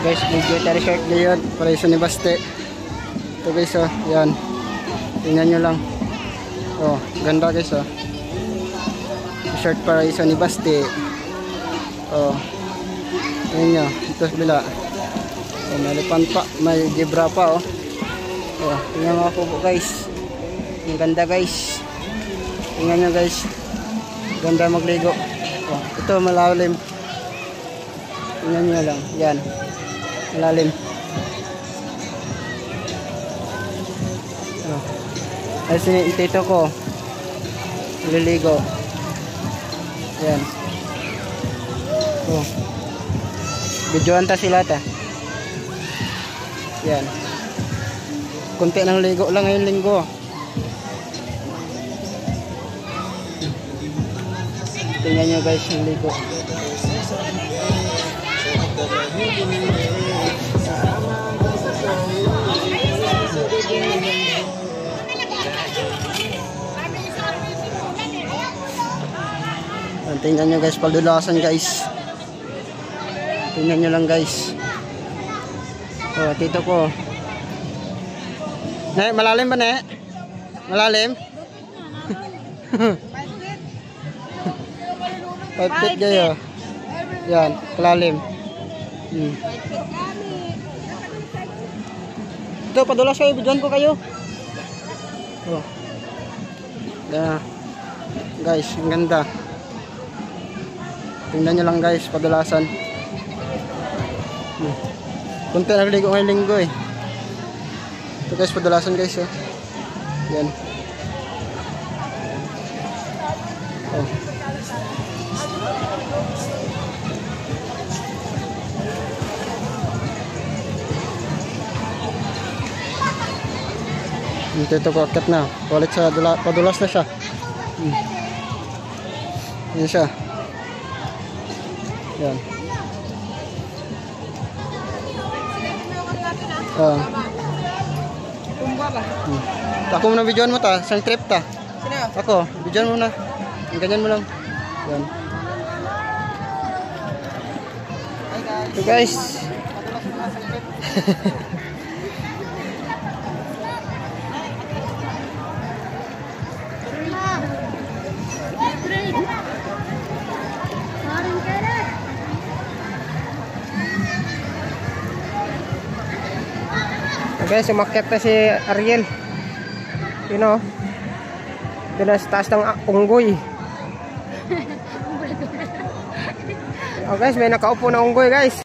Guys, military shirt ngayon para isa ni Baste. Ito guys, oh, yan. Tingnan nyo lang. Oh, ganda guys, oh. Shirt para isa ni Baste. Oh. Tingnan nyo, ito sa bila. Oh, may elephant pa, may zebra pa, oh. Oh, tingnan mga kubo guys. Ang ganda guys. Tingnan nyo guys. Ganda magligo. Oh, ito malalim. Tingnan nyo lang. Yan. Malalim. Oh. Ay sinitito ko. Liligo. Yan. Oh. Videoan ta sila ta. Yan. Kunti ng ligo lang ngayong linggo. Tingnan nyo guys yung ligo. Tingnan nyo guys, padulasan guys. Tingnan nyo lang guys. Oh, tito ko. Ne, malalim ba ne? Malalim? 5 feet kayo. Yan, kalalim. Ito, padulas kayo, bidyan ko kayo. Oh. Guys, ang ganda. Tingnan nyo lang guys, padulasan. Kunti nagligo ngayong linggo eh. Ito guys, padulasan guys, oh. Yan. Oh. Ito ko akit na. Kulit sa padulas na siya. Yan siya. Yan. Ako muna videoan mo ta. Isang trip ta. Ako, videoan mo na. Ganyan mo lang. Yan. Ito guys. Guys, umakyat na si Ariel. You know, doon na sa taas ng unggoy. Oh guys, may nakaupo na unggoy guys.